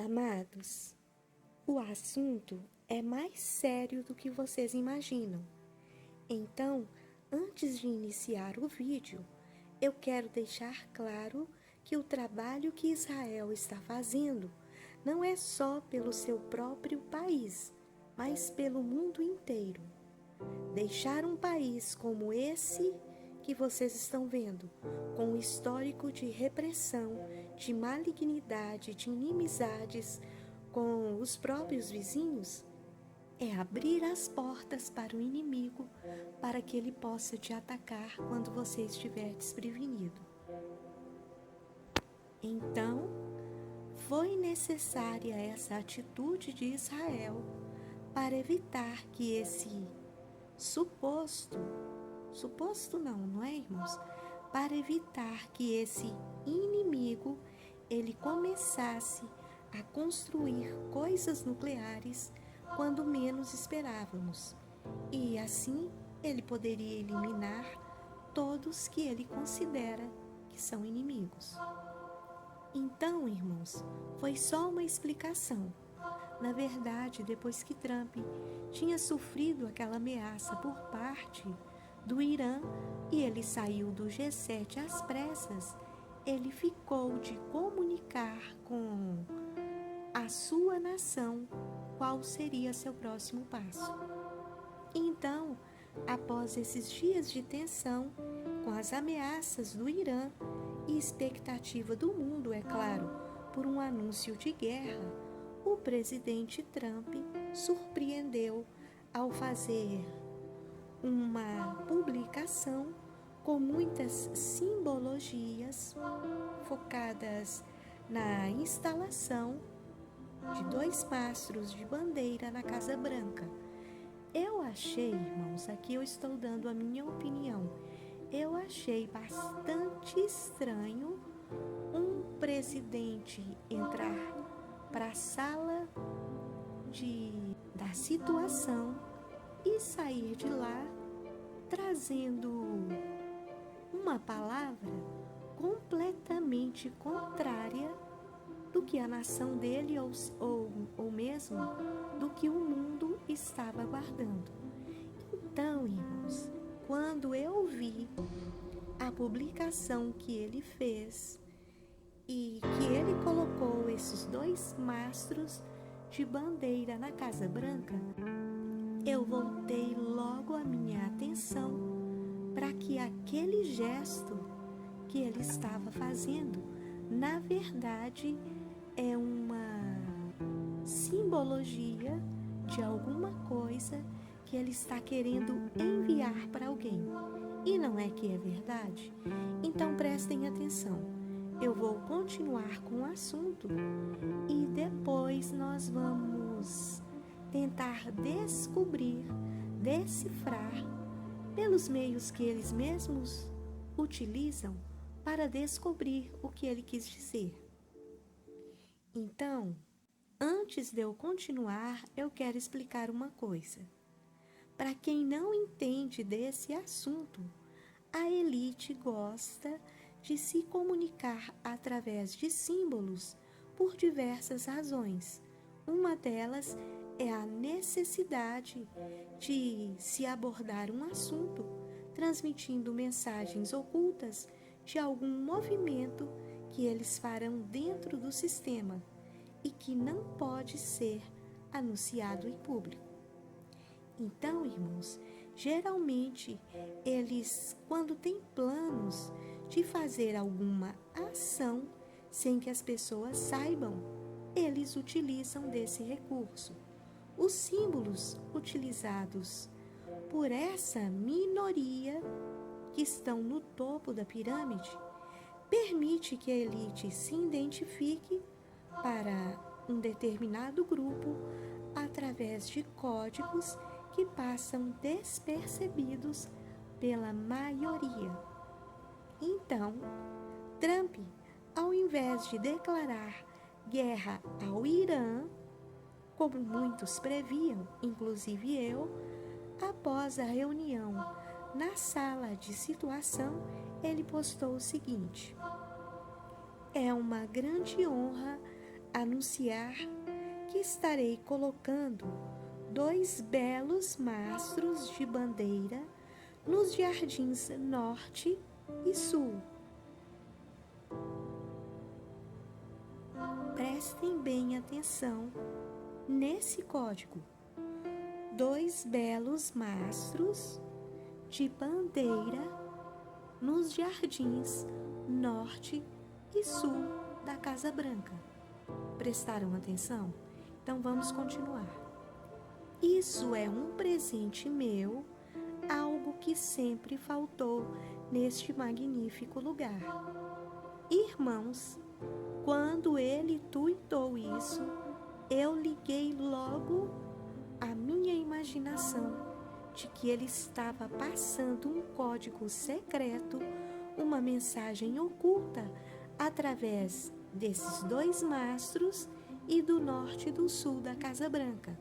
Amados, o assunto é mais sério do que vocês imaginam. Então, antes de iniciar o vídeo, eu quero deixar claro que o trabalho que Israel está fazendo não é só pelo seu próprio país, mas pelo mundo inteiro. Deixar um país como esse que vocês estão vendo, com um histórico de repressão, de malignidade, de inimizades com os próprios vizinhos, é abrir as portas para o inimigo, para que ele possa te atacar quando você estiver desprevenido. Então, foi necessária essa atitude de Israel para evitar que esse suposto não é, irmãos? Para evitar que esse inimigo, ele começasse a construir coisas nucleares quando menos esperávamos. E assim, ele poderia eliminar todos que ele considera que são inimigos. Então, irmãos, foi só uma explicação. Na verdade, depois que Trump tinha sofrido aquela ameaça por parte do Irã e ele saiu do G7 às pressas, ele ficou de comunicar com a sua nação qual seria seu próximo passo. Então, após esses dias de tensão, com as ameaças do Irã e expectativa do mundo, é claro, por um anúncio de guerra, o presidente Trump surpreendeu ao fazer uma publicação com muitas simbologias focadas na instalação de 2 mastros de bandeira na Casa Branca. Eu achei, irmãos, aqui eu estou dando a minha opinião, eu achei bastante estranho um presidente entrar para a sala da situação e sair de lá trazendo uma palavra completamente contrária do que a nação dele ou mesmo do que o mundo estava aguardando. Então, irmãos, quando eu vi a publicação que ele fez e que ele colocou esses 2 mastros de bandeira na Casa Branca, eu voltei logo a minha atenção para que aquele gesto que ele estava fazendo, na verdade, é uma simbologia de alguma coisa que ele está querendo enviar para alguém. E não é que é verdade? Então prestem atenção. Eu vou continuar com o assunto e depois nós vamos tentar descobrir, decifrar, pelos meios que eles mesmos utilizam para descobrir o que ele quis dizer. Então, antes de eu continuar, eu quero explicar uma coisa. Para quem não entende desse assunto, a elite gosta de se comunicar através de símbolos por diversas razões. Uma delas é a necessidade de se abordar um assunto transmitindo mensagens ocultas de algum movimento que eles farão dentro do sistema e que não pode ser anunciado em público. Então, irmãos, geralmente eles, quando têm planos de fazer alguma ação sem que as pessoas saibam, eles utilizam desse recurso. Os símbolos utilizados por essa minoria que estão no topo da pirâmide permite que a elite se identifique para um determinado grupo através de códigos que passam despercebidos pela maioria. Então, Trump, ao invés de declarar guerra ao Irã, como muitos previam, inclusive eu, após a reunião na sala de situação, ele postou o seguinte: é uma grande honra anunciar que estarei colocando 2 belos mastros de bandeira nos jardins norte e sul. Prestem bem atenção nesse código. 2 belos mastros de bandeira nos jardins norte e sul da Casa Branca. Prestaram atenção? Então vamos continuar. Isso é um presente meu, algo que sempre faltou neste magnífico lugar. Irmãos, quando ele tuitou isso, eu liguei logo a minha imaginação de que ele estava passando um código secreto, uma mensagem oculta, através desses 2 mastros e do norte e do sul da Casa Branca.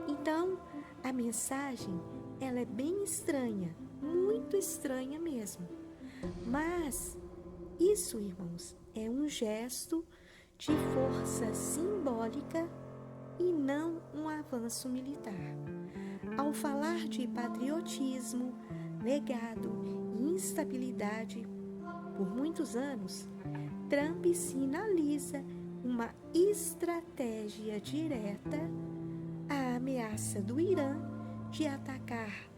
Então, a mensagem, ela é bem estranha, muito estranha mesmo. Mas isso, irmãos, é um gesto de força simbólica e não um avanço militar. Ao falar de patriotismo, legado e instabilidade por muitos anos, Trump sinaliza uma estratégia direta à ameaça do Irã de atacar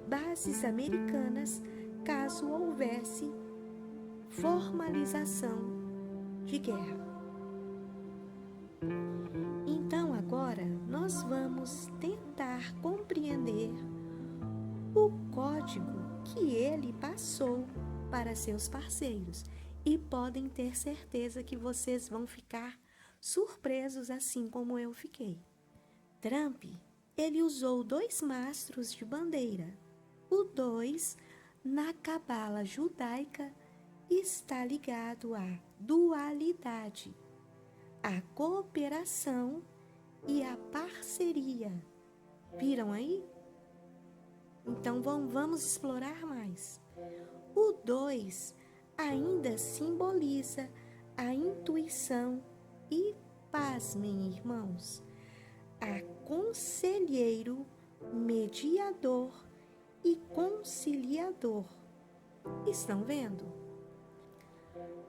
bases americanas caso houvesse formalização de guerra. Então agora nós vamos tentar compreender o código que ele passou para seus parceiros e podem ter certeza que vocês vão ficar surpresos assim como eu fiquei. Trump, ele usou 2 mastros de bandeira. O 2, na cabala judaica, está ligado à dualidade, à cooperação e à parceria. Viram aí? Então vamos explorar mais. O 2 ainda simboliza a intuição e, pasmem, irmãos, a conselheiro, mediador e conciliador. Estão vendo?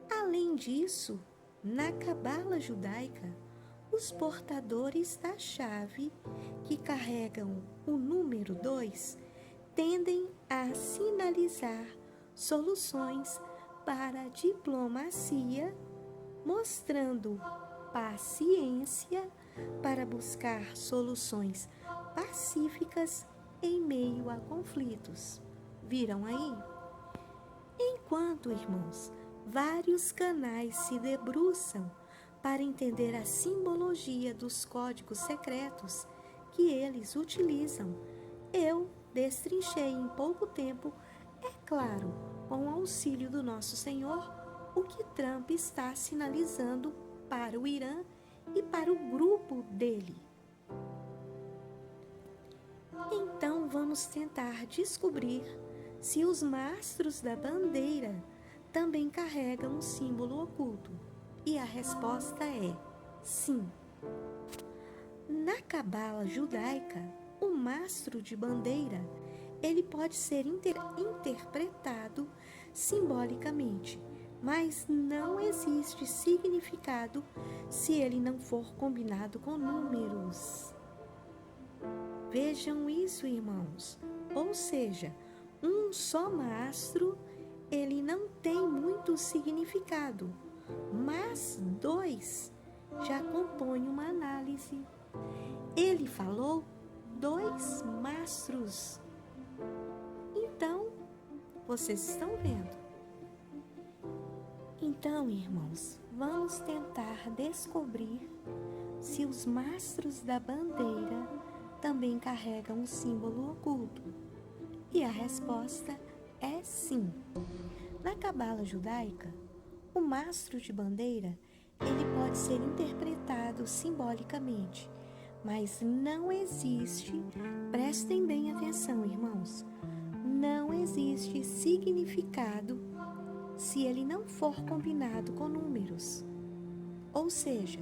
Além disso, na cabala judaica, os portadores da chave que carregam o número 2 tendem a sinalizar soluções para a diplomacia, mostrando paciência para buscar soluções pacíficas em meio a conflitos. Viram aí? Enquanto, irmãos, vários canais se debruçam para entender a simbologia dos códigos secretos que eles utilizam, eu destrinchei em pouco tempo, é claro, com o auxílio do nosso Senhor, o que Trump está sinalizando para o Irã e para o grupo dele. Então vamos tentar descobrir se os mastros da bandeira também carregam um símbolo oculto. E a resposta é sim. Na cabala judaica, o mastro de bandeira, ele pode ser interpretado simbolicamente, mas não existe significado se ele não for combinado com números. Vejam isso, irmãos. Ou seja, um só mastro, ele não tem muito significado, mas 2 já compõem uma análise. Ele falou 2 mastros. Então, vocês estão vendo. Então, irmãos, vamos tentar descobrir se os mastros da bandeira também carregam um símbolo oculto. E a resposta é sim. Na cabala judaica, o mastro de bandeira, ele pode ser interpretado simbolicamente, mas não existe, prestem bem atenção, irmãos, não existe significado se ele não for combinado com números. Ou seja,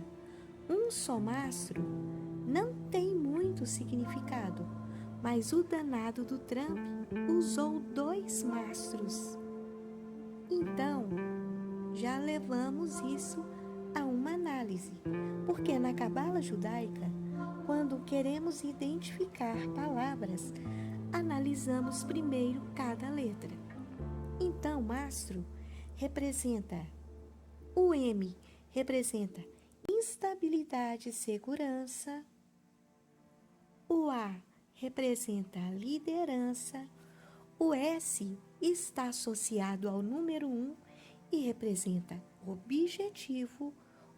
um só mastro não tem muito significado, mas o danado do Trump usou 2 mastros. Então, já levamos isso a uma análise, porque na cabala judaica, quando queremos identificar palavras, analisamos primeiro cada letra. Então, mastro representa, o M representa instabilidade e segurança, o A representa a liderança, o S está associado ao número 1 e representa objetivo,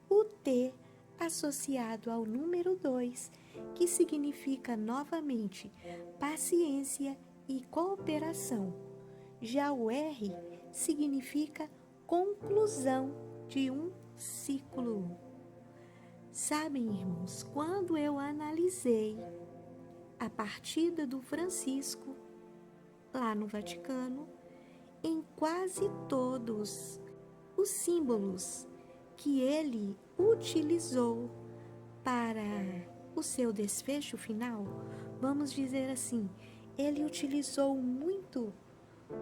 o T associado ao número 2, que significa novamente paciência e cooperação. Já o R significa conclusão de um ciclo. Sabem, irmãos, quando eu analisei a partida do Francisco lá no Vaticano, em quase todos os símbolos que ele utilizou para o seu desfecho final, vamos dizer assim, ele utilizou muito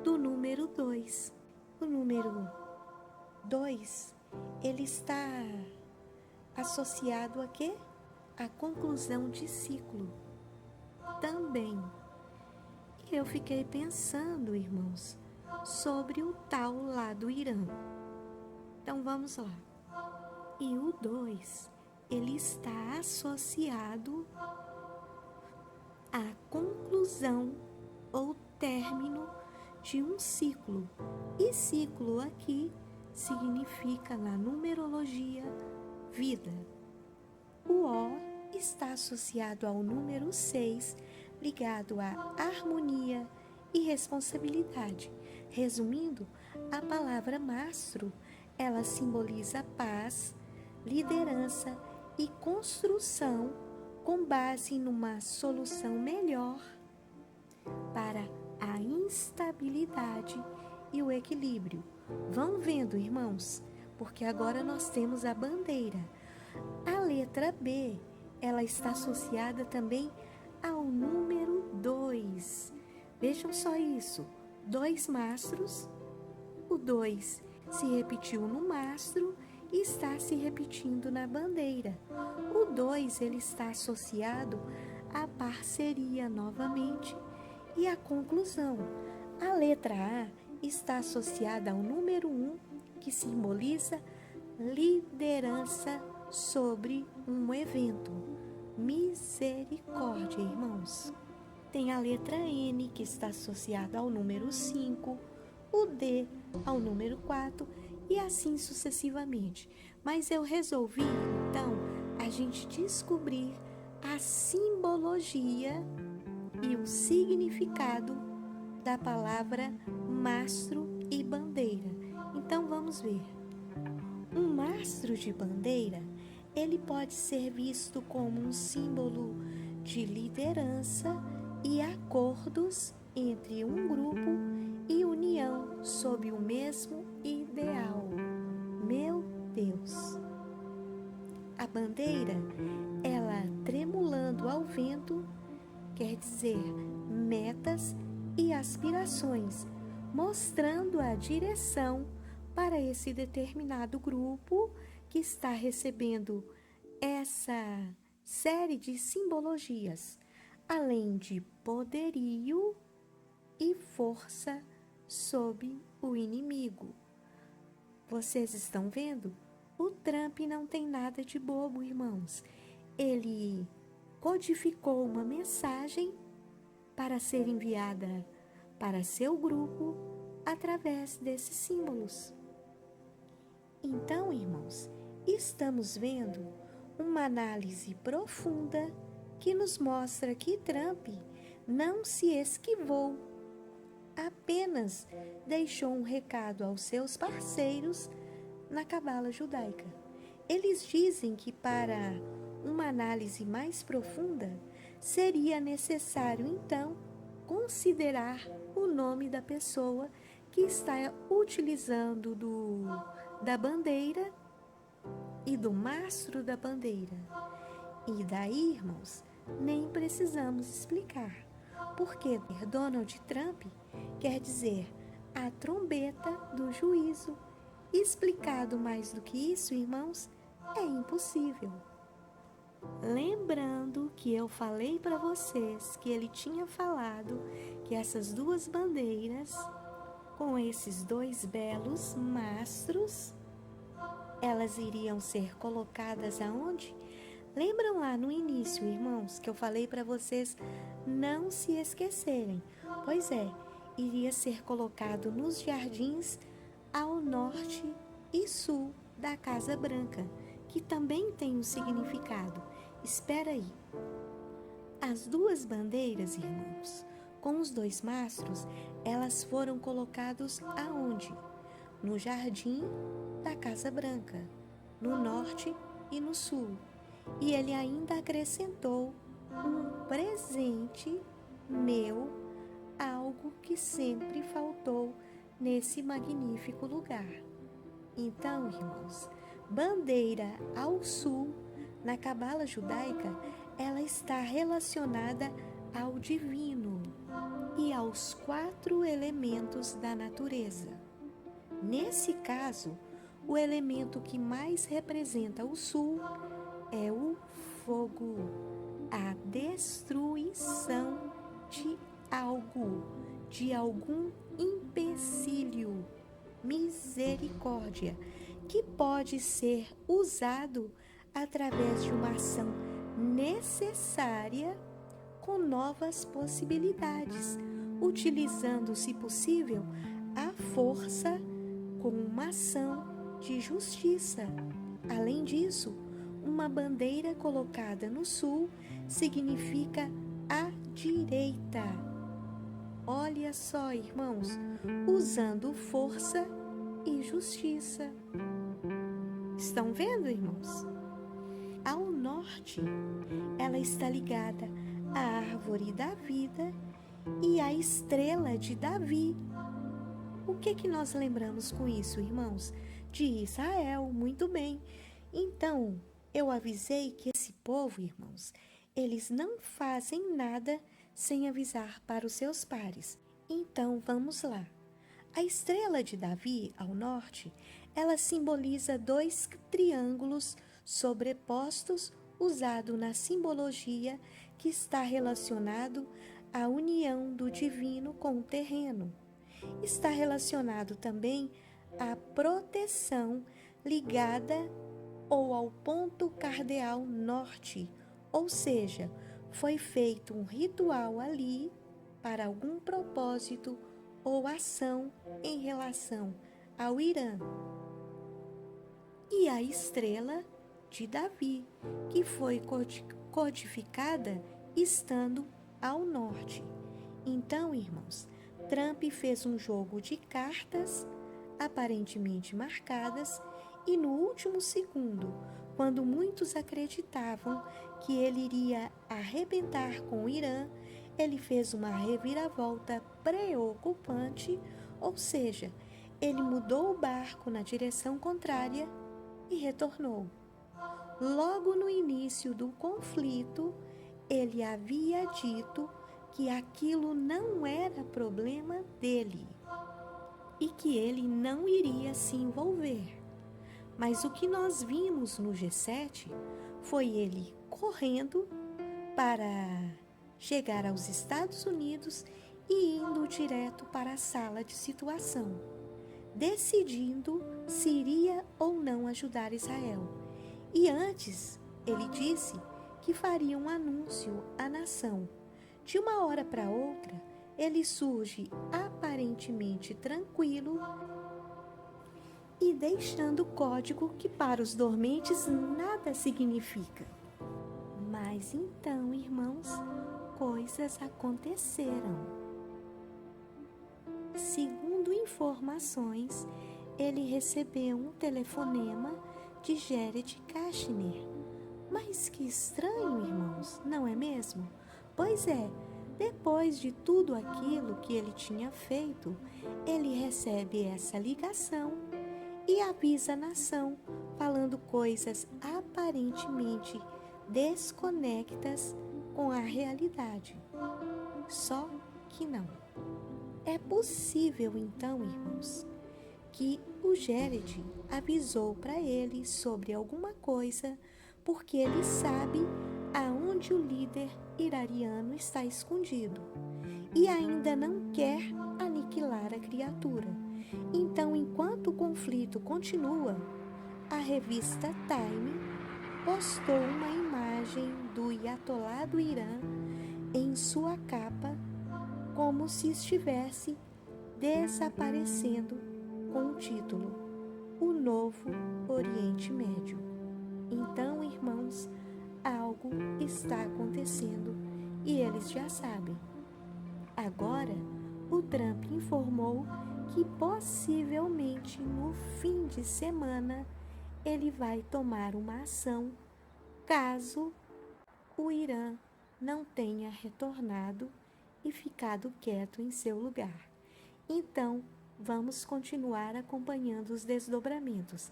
do número 2. O número 2, ele está associado a quê? A conclusão de ciclo também. E eu fiquei pensando, irmãos, sobre o tal lá do Irã. Então vamos lá. E o 2, ele está associado à conclusão ou término de um ciclo. E ciclo aqui significa na numerologia vida. O O está associado ao número 6, ligado à harmonia e responsabilidade. Resumindo, a palavra mastro, ela simboliza paz, liderança e construção com base numa solução melhor para a instabilidade e o equilíbrio. Vão vendo, irmãos, porque agora nós temos a bandeira. A letra B, ela está associada também ao número 2. Vejam só isso, 2 mastros, o 2 se repetiu no mastro e está se repetindo na bandeira. O 2, ele está associado à parceria novamente e à conclusão. A letra A está associada ao número 1, que simboliza liderança sobre um evento. Misericórdia, irmãos. Tem a letra N, que está associada ao número 5, o D ao número 4 e assim sucessivamente. Mas eu resolvi, então, a gente descobrir a simbologia e o significado da palavra mastro e bandeira. Então, vamos ver. Um mastro de bandeira, ele pode ser visto como um símbolo de liderança e acordos entre um grupo e união sob o mesmo ideal. Meu Deus! A bandeira, ela tremulando ao vento, quer dizer metas e aspirações, mostrando a direção para esse determinado grupo que está recebendo essa série de simbologias, além de poderio e força sobre o inimigo. Vocês estão vendo? O Trump não tem nada de bobo, irmãos. Ele codificou uma mensagem para ser enviada para seu grupo através desses símbolos. Então, irmãos, estamos vendo uma análise profunda que nos mostra que Trump não se esquivou, apenas deixou um recado aos seus parceiros na cabala judaica. Eles dizem que para uma análise mais profunda seria necessário então considerar o nome da pessoa que está utilizando da bandeira e do mastro da bandeira. E daí, irmãos, nem precisamos explicar, porque Donald Trump quer dizer a trombeta do juízo. Explicado mais do que isso, irmãos, é impossível. Lembrando que eu falei para vocês que ele tinha falado que essas duas bandeiras, com esses dois belos mastros, elas iriam ser colocadas aonde? Lembram lá no início, irmãos, que eu falei para vocês não se esquecerem? Pois é, iria ser colocado nos jardins ao norte e sul da Casa Branca, que também tem um significado. Espera aí. As duas bandeiras, irmãos, com os dois mastros, elas foram colocadas aonde? No jardim da Casa Branca, no norte e no sul. E ele ainda acrescentou um presente meu, algo que sempre faltou nesse magnífico lugar. Então, irmãos, bandeira ao sul, na cabala judaica, ela está relacionada ao divino e aos 4 elementos da natureza. Nesse caso, o elemento que mais representa o sul é o fogo, a destruição de algum empecilho, misericórdia, que pode ser usado através de uma ação necessária com novas possibilidades, utilizando, se possível, a força como uma ação de justiça. Além disso, uma bandeira colocada no sul significa a direita. Olha só, irmãos, usando força e justiça. Estão vendo, irmãos? Ao norte, ela está ligada à árvore da vida e à estrela de Davi. O que nós lembramos com isso, irmãos? De Israel, muito bem. Então, eu avisei que esse povo, irmãos, eles não fazem nada sem avisar para os seus pares. Então, vamos lá. A estrela de Davi, ao norte, ela simboliza 2 triângulos sobrepostos, usado na simbologia que está relacionado à união do divino com o terreno. Está relacionado também à proteção ligada ou ao ponto cardeal norte, ou seja, foi feito um ritual ali para algum propósito ou ação em relação ao Irã. E a estrela de Davi, que foi codificada estando ao norte. Então, irmãos, Trump fez um jogo de cartas aparentemente marcadas e no último segundo, quando muitos acreditavam que ele iria arrebentar com o Irã, ele fez uma reviravolta preocupante, ou seja, ele mudou o barco na direção contrária e retornou. Logo no início do conflito, ele havia dito que aquilo não era problema dele e que ele não iria se envolver. Mas o que nós vimos no G7 foi ele correndo para chegar aos Estados Unidos e indo direto para a sala de situação, decidindo se iria ou não ajudar Israel. E antes, ele disse que faria um anúncio à nação. De uma hora para outra, ele surge aparentemente tranquilo e deixando código que para os dormentes nada significa. Mas então, irmãos, coisas aconteceram. Segundo informações, ele recebeu um telefonema de Jared Kushner. Mas que estranho, irmãos, não é mesmo? Pois é, depois de tudo aquilo que ele tinha feito, ele recebe essa ligação e avisa a nação, falando coisas aparentemente desconectas com a realidade. Só que não. É possível então, irmãos, que o Gérede avisou para ele sobre alguma coisa, porque ele sabe aonde o líder irariano está escondido e ainda não quer aniquilar a criatura. Então, enquanto o conflito continua, a revista Time postou uma imagem do Ayatollah do Irã em sua capa, como se estivesse desaparecendo, com o título O Novo Oriente Médio. Então, irmãos, algo está acontecendo e eles já sabem. Agora, o Trump informou que possivelmente no fim de semana ele vai tomar uma ação caso o Irã não tenha retornado e ficado quieto em seu lugar. Então, vamos continuar acompanhando os desdobramentos,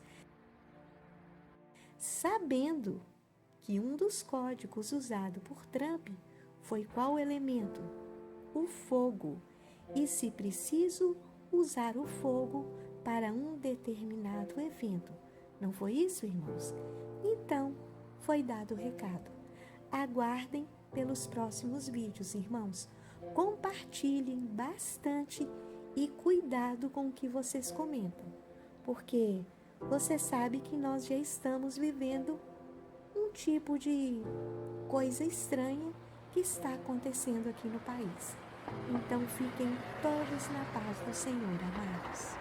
sabendo que um dos códigos usado por Trump foi qual elemento? O fogo. E se preciso, usar o fogo para um determinado evento. Não foi isso, irmãos? Então, foi dado o recado. Aguardem pelos próximos vídeos, irmãos. Compartilhem bastante e cuidado com o que vocês comentam, porque você sabe que nós já estamos vivendo um tipo de coisa estranha que está acontecendo aqui no país. Então fiquem todos na paz do Senhor, amados.